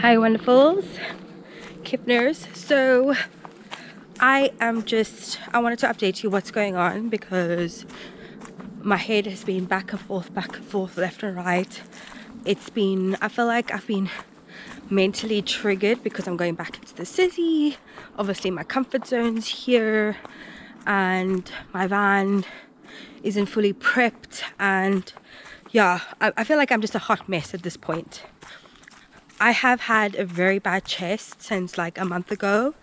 Hi wonderfuls, Kiffners. So I wanted to update you what's going on because my head has been back and forth, left and right. I feel like I've been mentally triggered because I'm going back into the city. Obviously my comfort zone's here and my van isn't fully prepped, and yeah, I feel like I'm just a hot mess at this point. I have had a very bad chest since like a month ago.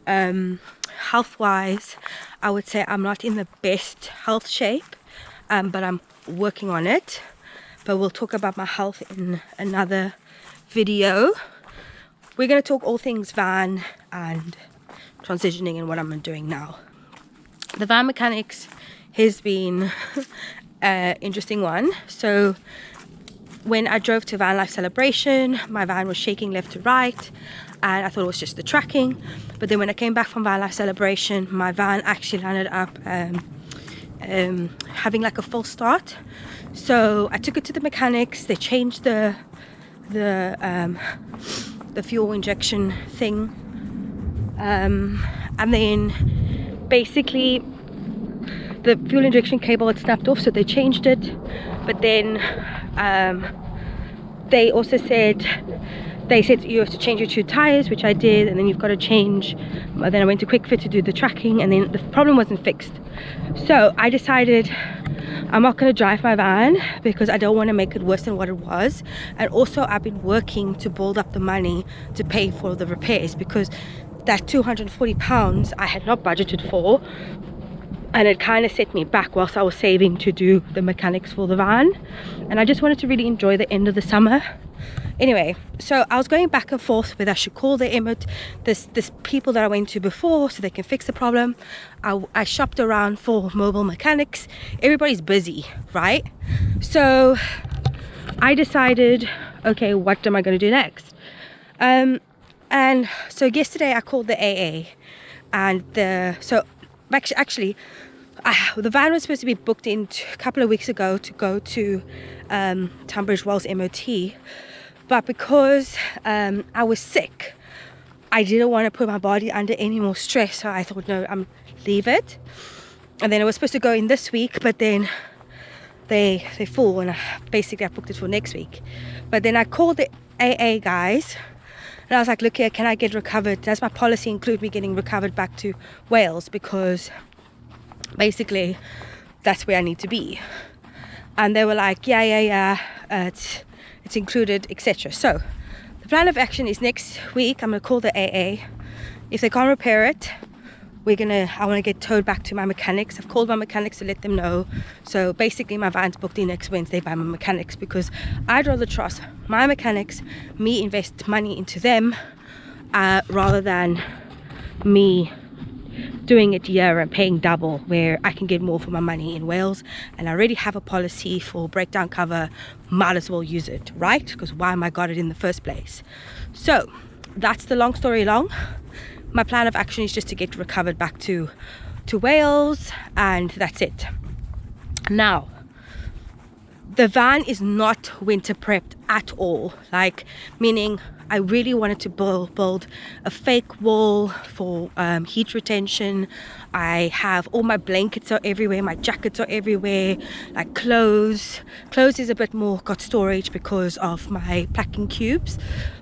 Health wise, I would say I'm not in the best health shape, but I'm working on it. But we'll talk about my health in another video. We're going to talk all things van and transitioning and what I'm doing now. The van mechanics has been an interesting one. So when I drove to Van Life Celebration, my van was shaking left to right and I thought it was just the tracking. But then when I came back from Van Life Celebration, my van actually landed up having like a false start. So I took it to the mechanics. They changed the fuel injection thing, and then basically the fuel injection cable had snapped off, so they changed it. But then they also said you have to change your 2 tires, which I did, and then you've got to change. Then I went to Quick Fit to do the tracking, and then the problem wasn't fixed. So I decided I'm not going to drive my van because I don't want to make it worse than what it was. And also I've been working to build up the money to pay for the repairs, because that £240 I had not budgeted for, and it kind of set me back whilst I was saving to do the mechanics for the van. And I just wanted to really enjoy the end of the summer. Anyway, so I was going back and forth whether I should call the EBOOK, this people that I went to before so they can fix the problem. I shopped around for mobile mechanics. Everybody's busy, right? So I decided, okay, what am I going to do next? And so yesterday I called the AA, and the van was supposed to be booked in a couple of weeks ago to go to Tunbridge Wells MOT, but because I was sick, I didn't want to put my body under any more stress, so I thought, no, I'm leave it. And then it was supposed to go in this week, but then they full, and I booked it for next week. But then I called the AA guys and I was like, look here, can I get recovered? Does my policy include me getting recovered back to Wales? Because basically that's where I need to be. And they were like, yeah, it's included, etc. So the plan of action is next week I'm gonna call the AA. If they can't repair it, I want to get towed back to my mechanics. I've called my mechanics to let them know. So basically my van's booked in next Wednesday by my mechanics, because I'd rather trust my mechanics, me invest money into them, rather than me doing it here and paying double, where I can get more for my money in Wales. And I already have a policy for breakdown cover, might as well use it, right? Because why am I got it in the first place? So that's the long story long. My plan of action is just to get recovered back to Wales, and that's it. Now, the van is not winter prepped at all, like, meaning I really wanted to build a fake wall for heat retention. I have all my blankets are everywhere, my jackets are everywhere, like clothes is a bit more got storage because of my packing cubes.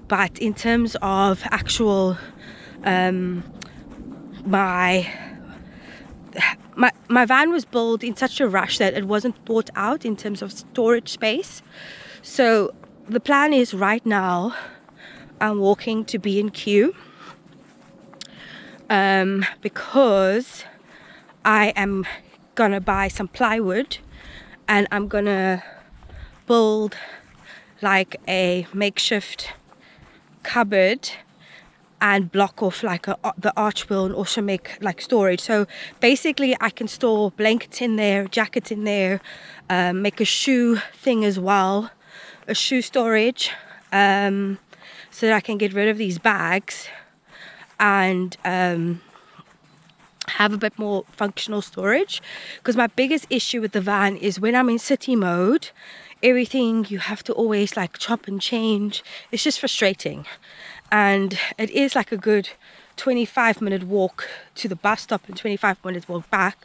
But in terms of actual my van was built in such a rush that it wasn't thought out in terms of storage space. So the plan is, right now I'm walking to B&Q because I am gonna buy some plywood, and I'm gonna build like a makeshift cupboard and block off like the arch wheel, and also make like storage. So basically I can store blankets in there, jackets in there, make a shoe thing as well, a shoe storage, so that I can get rid of these bags and have a bit more functional storage. Because my biggest issue with the van is when I'm in city mode, everything you have to always like chop and change. It's just frustrating. And it is like a good 25-minute walk to the bus stop and 25 minutes walk back,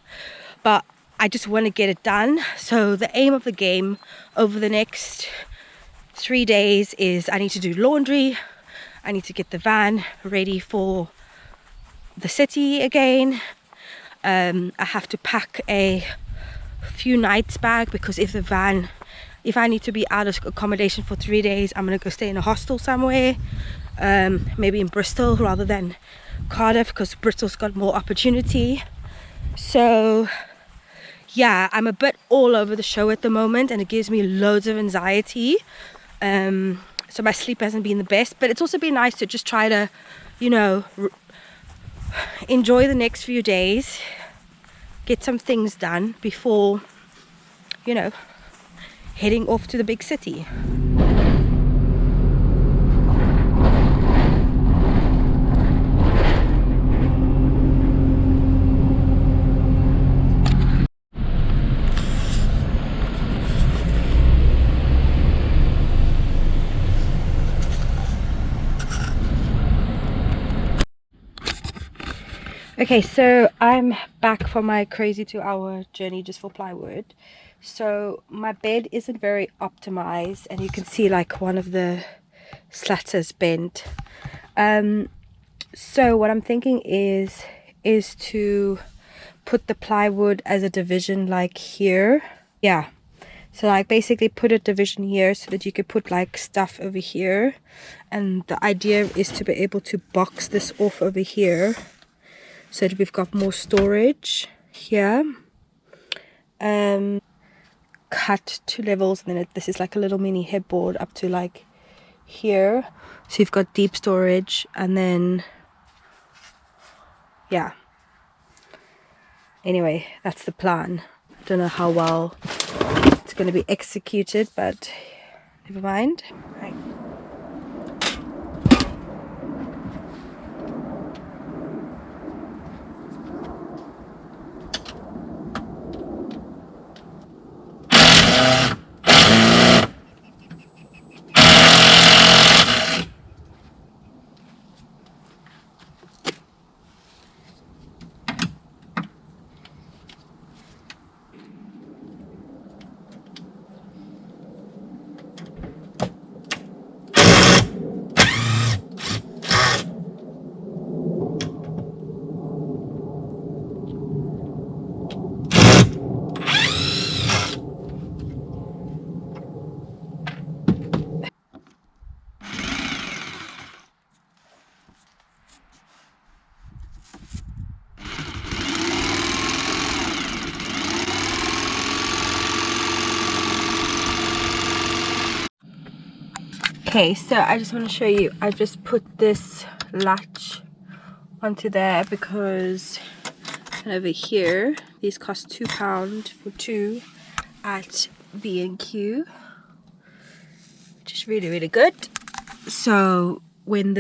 but I just want to get it done. So the aim of the game over the next 3 days is I need to do laundry, I need to get the van ready for the city again. I have to pack a few nights bag, because if I need to be out of accommodation for 3 days, I'm gonna go stay in a hostel somewhere, maybe in Bristol rather than Cardiff, because Bristol's got more opportunity. So yeah, I'm a bit all over the show at the moment, and it gives me loads of anxiety. So my sleep hasn't been the best, but it's also been nice to just try to, you know, enjoy the next few days, get some things done before, you know, heading off to the big city. Okay, so I'm back from my crazy 2-hour journey just for plywood. So my bed isn't very optimized, and you can see like one of the slats is bent. So what I'm thinking is to put the plywood as a division like here. Yeah, so like basically put a division here so that you could put like stuff over here, and the idea is to be able to box this off over here so that we've got more storage here. Cut 2 levels, and then this is like a little mini headboard up to like here, so you've got deep storage. And then yeah, anyway, that's the plan. I don't know how well it's going to be executed, but never mind. Right. Okay, so I just want to show you, I just put this latch onto there because over here these cost £2 for 2 at B&Q, which is really good. So when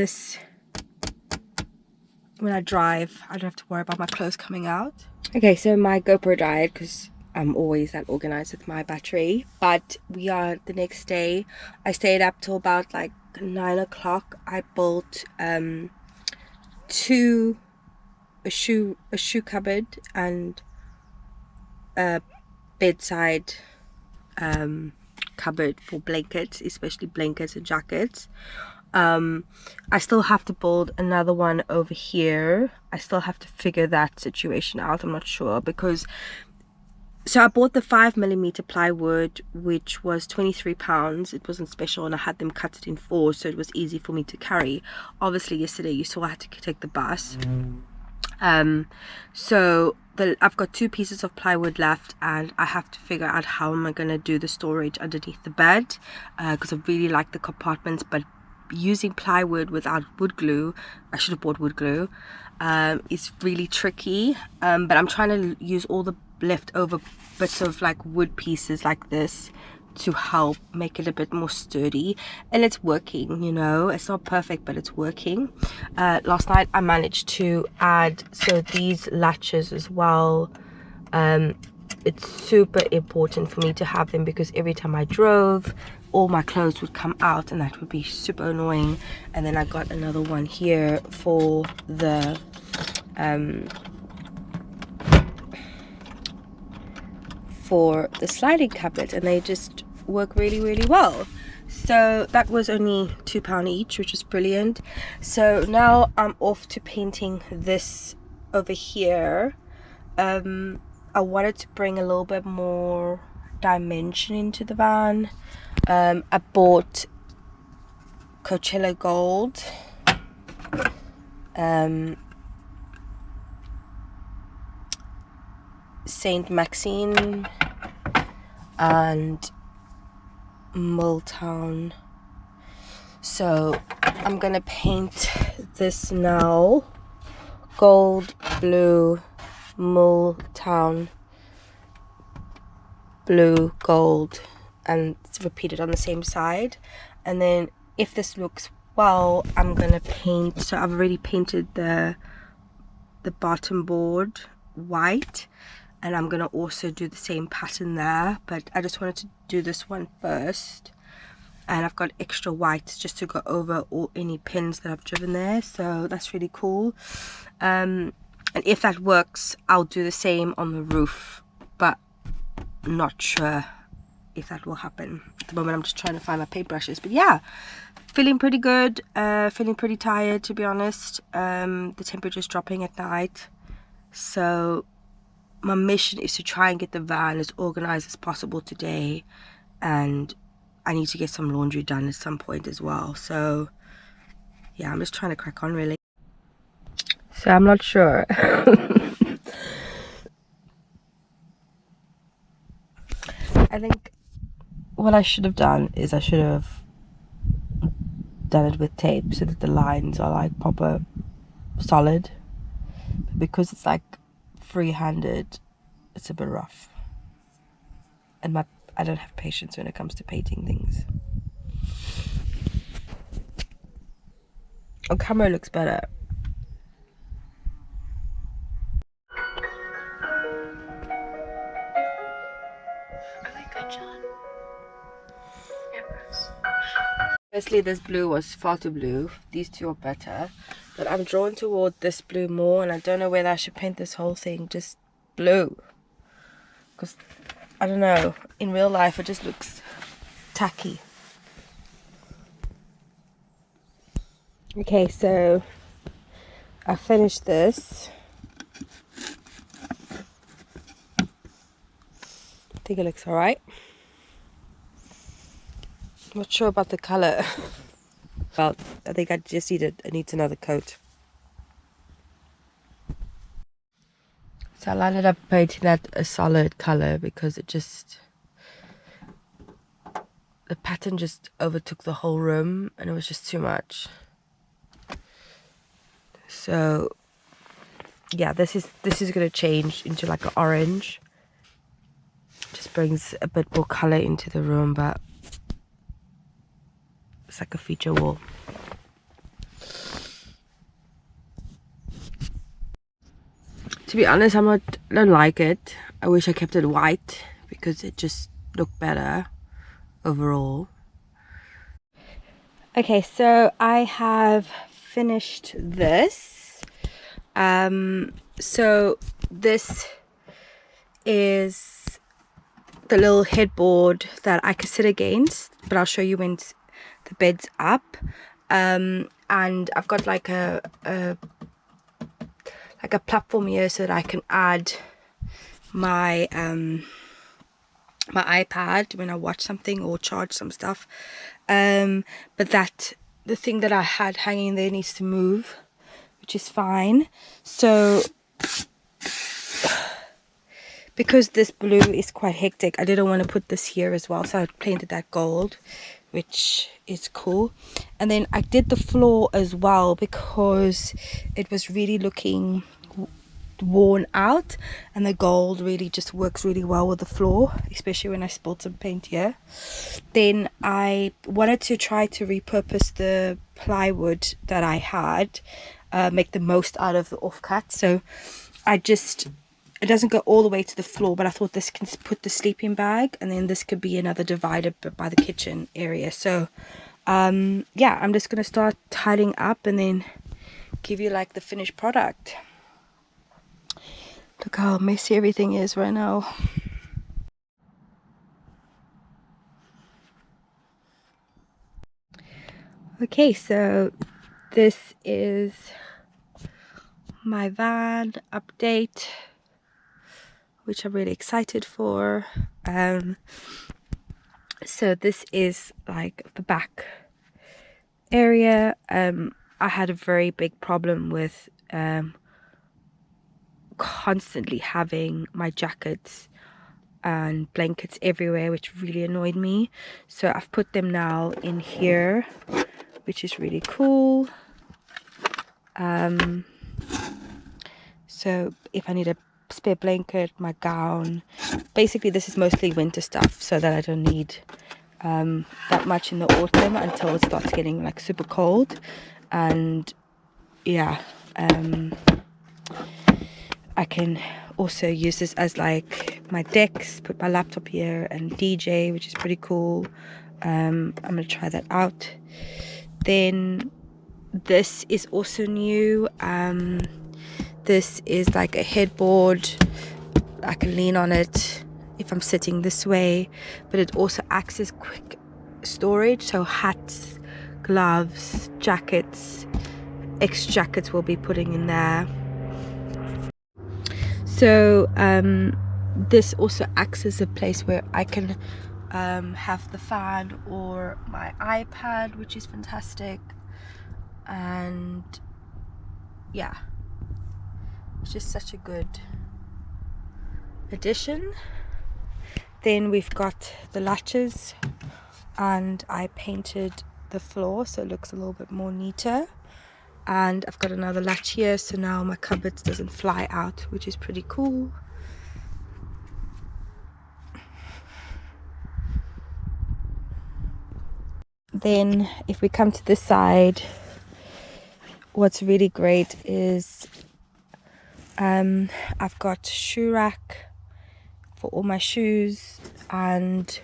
I drive, I don't have to worry about my clothes coming out. Okay, so my GoPro died because I'm always that organized with my battery, but we are the next day. I stayed up till about like 9 o'clock. I built a shoe cupboard and a bedside cupboard for blankets, especially blankets and jackets. I still have to build another one over here. I still have to figure that situation out. I'm not sure, because so I bought the 5mm plywood, which was £23. It wasn't special, and I had them cut it in 4, so it was easy for me to carry. Obviously yesterday you saw I had to take the bus. So I've got 2 pieces of plywood left, and I have to figure out how am I going to do the storage underneath the bed, because I really like the compartments, but using plywood without wood glue, I should have bought wood glue, is really tricky. But I'm trying to use all the leftover bits of like wood pieces like this to help make it a bit more sturdy, and it's working, you know. It's not perfect, but it's working. Last night I managed to add these latches as well, it's super important for me to have them, because every time I drove, all my clothes would come out and that would be super annoying. And then I got another one here for the sliding cupboard, and they just work really, really well. So that was only £2 each, which is brilliant. So now I'm off to painting this over here. I wanted to bring a little bit more dimension into the van. I bought Coachella Gold, Saint Maxine, and Milltown. So I'm gonna paint this now. Gold, blue, Milltown, blue, gold, and it's repeated on the same side. And then if this looks well, I'm gonna paint, so I've already painted the bottom board white, and I'm gonna also do the same pattern there, but I just wanted to do this one first. And I've got extra whites just to go over any pins that I've driven there, so that's really cool. And if that works, I'll do the same on the roof, but not sure if that will happen. At the moment I'm just trying to find my paintbrushes, but yeah, feeling pretty good, feeling pretty tired, to be honest. The temperature's dropping at night, so my mission is to try and get the van as organized as possible today, and I need to get some laundry done at some point as well. So yeah, I'm just trying to crack on, really. So I'm not sure. I think what I should have done is I should have done it with tape so that the lines are like proper solid. But because it's like free-handed, it's a bit rough. And I don't have patience when it comes to painting things. On camera it looks better. Firstly, this blue was far too blue. These two are better, but I'm drawn toward this blue more, and I don't know whether I should paint this whole thing just blue, because I don't know, in real life it just looks tacky. Okay, so I finished this. I think it looks alright. Not sure about the color. Well, I think I just need it needs another coat. So I landed up painting that a solid color because it just, the pattern just overtook the whole room and it was just too much. So yeah, this is gonna change into like an orange. Just brings a bit more color into the room, but it's like a feature wall. To be honest, I don't like it. I wish I kept it white because it just looked better overall. Okay, so I have finished this. So this is the little headboard that I could sit against, but I'll show you when the bed's up. And I've got like a platform here so that I can add my my iPad when I watch something or charge some stuff. But the thing that I had hanging there needs to move, which is fine. So because this blue is quite hectic, I didn't want to put this here as well, so I painted that gold, which is cool. And then I did the floor as well because it was really looking worn out, and the gold really just works really well with the floor, especially when I spilled some paint here. Then I wanted to try to repurpose the plywood that I had, make the most out of the offcut. So I just it doesn't go all the way to the floor, but I thought this can put the sleeping bag, and then this could be another divider by the kitchen area. So yeah, I'm just gonna start tidying up and then give you like the finished product. Look how messy everything is right now. Okay, so this is my van update, which I'm really excited for. So this is like the back area. I had a very big problem with constantly having my jackets and blankets everywhere, which really annoyed me. So I've put them now in here, which is really cool. So if I need a spare blanket, my gown, basically this is mostly winter stuff, so that I don't need that much in the autumn until it starts getting like super cold. And yeah, I can also use this as like my decks, put my laptop here and DJ, which is pretty cool. I'm gonna try that out. Then this is also new. This is like a headboard. I can lean on it if I'm sitting this way, but it also acts as quick storage. So hats, gloves, jackets, extra jackets we'll be putting in there. So this also acts as a place where I can have the fan or my iPad, which is fantastic. And yeah, it's just such a good addition. Then we've got the latches, and I painted the floor so it looks a little bit more neater. And I've got another latch here, so now my cupboards doesn't fly out, which is pretty cool. Then if we come to this side, what's really great is I've got shoe rack for all my shoes, and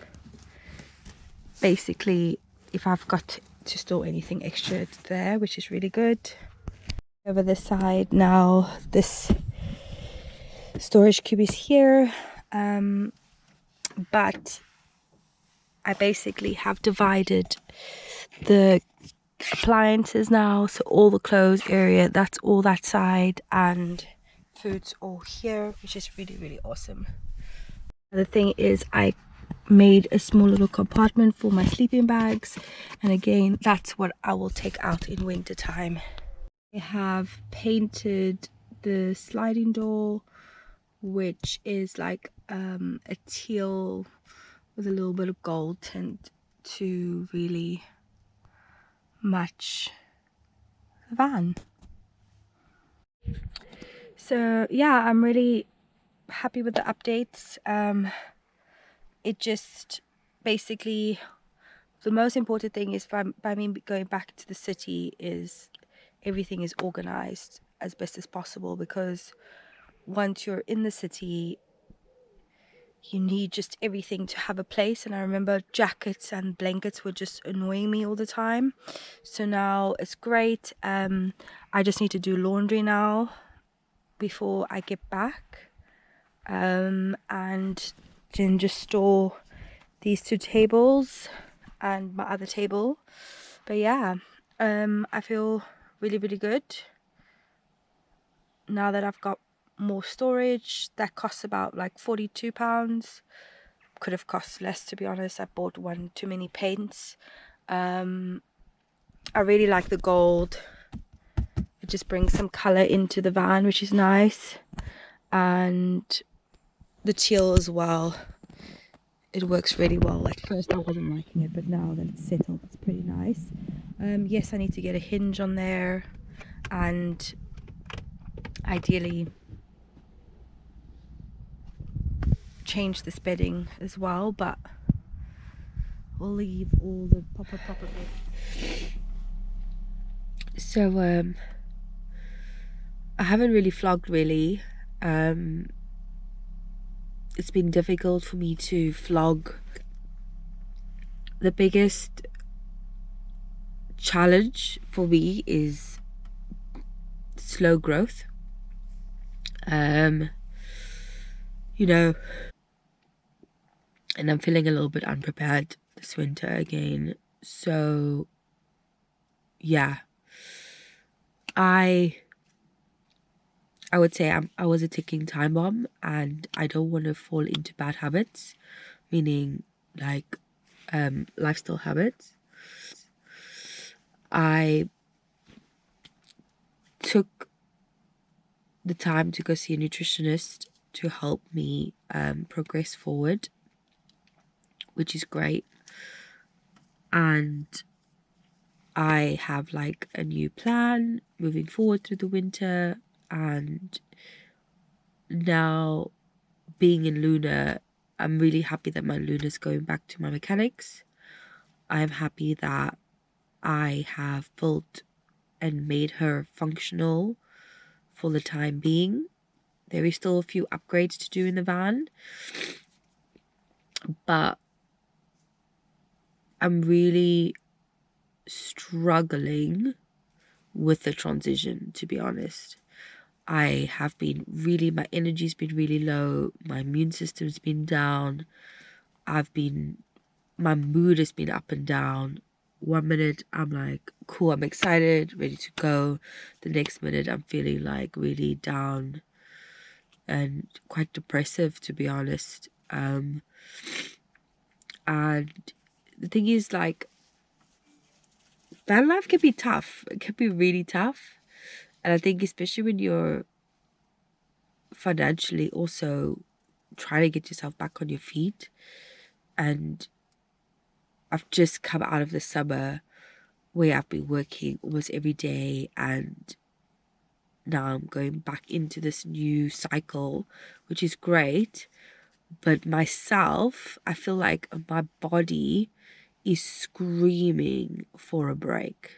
basically if I've got to store anything extra, it's there, which is really good. Over this side now, this storage cube is here, but I basically have divided the appliances now, so all the clothes area, that's all that side, and food's all here, which is really, really awesome. The thing is, I made a small little compartment for my sleeping bags, and again, that's what I will take out in winter time. I have painted the sliding door, which is like a teal with a little bit of gold tint to really match the van. So yeah, I'm really happy with the updates. It just basically, the most important thing is by me going back to the city is everything is organized as best as possible, because once you're in the city you need just everything to have a place. And I remember jackets and blankets were just annoying me all the time, so now it's great. I just need to do laundry now before I get back, and then just store these two tables and my other table. But yeah, I feel really, really good now that I've got more storage. That costs about like £42. Could have cost less, to be honest. I bought one too many paints. I really like the gold. It just brings some color into the van, which is nice. And the teal as well, it works really well. At first I wasn't liking it, but now that it's settled, it's pretty nice. Yes, I need to get a hinge on there, and ideally change this bedding as well, but we'll leave all the proper bed. So I haven't really vlogged really. it's been difficult for me to vlog. The biggest challenge for me is slow growth. You know, and I'm feeling a little bit unprepared this winter again. So yeah, I would say I was a ticking time bomb, and I don't want to fall into bad habits, meaning like lifestyle habits. I took the time to go see a nutritionist to help me progress forward, which is great. And I have like a new plan moving forward through the winter, and now being in Luna, I'm really happy that my Luna's going back to my mechanics. I'm happy that I have built and made her functional for the time being. There is still a few upgrades to do in the van, but I'm really struggling with the transition, to be honest. I have been really, my energy's been really low, my immune system's been down, my mood has been up and down. One minute I'm like, cool, I'm excited, ready to go. The next minute I'm feeling like really down and quite depressive, to be honest. And the thing is, like, van life can be tough. It can be really tough. And I think especially when you're financially also trying to get yourself back on your feet. And I've just come out of the summer where I've been working almost every day, and now I'm going back into this new cycle, which is great. But myself, I feel like my body is screaming for a break,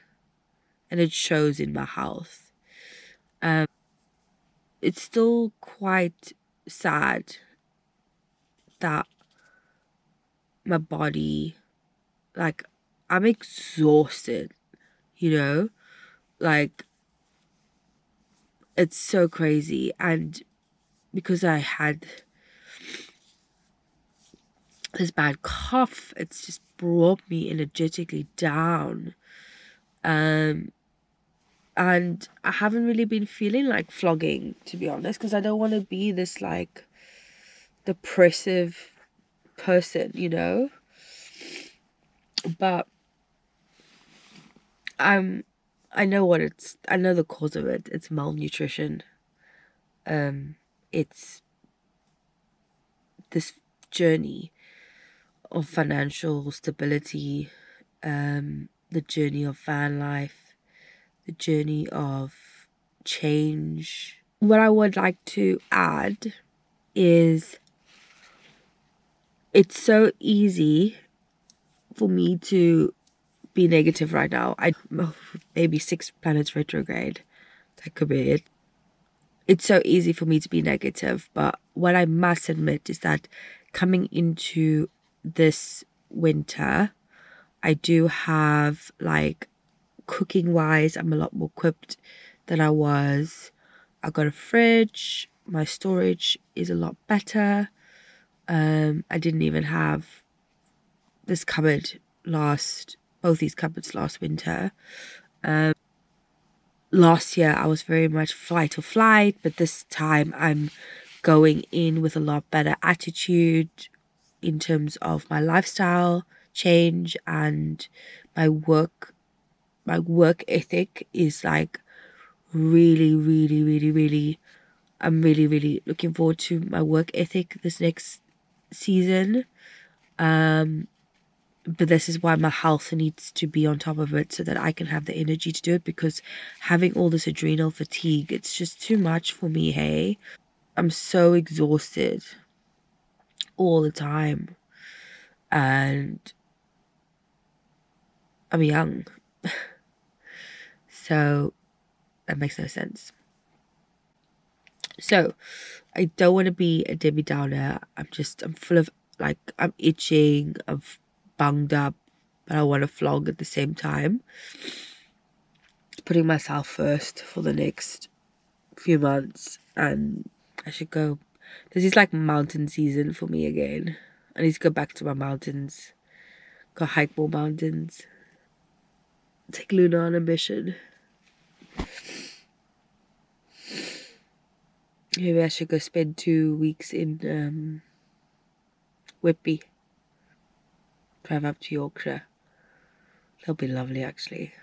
and it shows in my health. It's still quite sad that my body, like, I'm exhausted, you know? Like, it's so crazy. And because I had this bad cough, it's just brought me energetically down. And I haven't really been feeling like vlogging, to be honest, because I don't want to be this like depressive person, you know? But I know I know the cause of it. It's malnutrition. It's this journey of financial stability, the journey of van life, the journey of change. What I would like to add is it's so easy for me to be negative right now. Maybe 6 planets retrograde. That could be it. It's so easy for me to be negative, but what I must admit is that coming into this winter, I do have, like, cooking wise, I'm a lot more equipped than I was. I got a fridge, my storage is a lot better. I didn't even have this cupboard both these cupboards last winter. Last year I was very much fight or flight, but this time I'm going in with a lot better attitude in terms of my lifestyle change, and my work ethic is like really, I'm really looking forward to my work ethic this next season. But this is why my health needs to be on top of it so that I can have the energy to do it, because having all this adrenal fatigue, it's just too much for me, hey? I'm so exhausted all the time, and I'm young. So that makes no sense. So I don't want to be a Debbie Downer. I'm full of, like, I'm itching, I'm bunged up, but I want to vlog at the same time. Putting myself first for the next few months, and I should go. This is like mountain season for me again. I need to go back to my mountains, go hike more mountains, take Luna on a mission. Maybe I should go spend 2 weeks in Whitby. Drive up to Yorkshire. That'll be lovely, actually.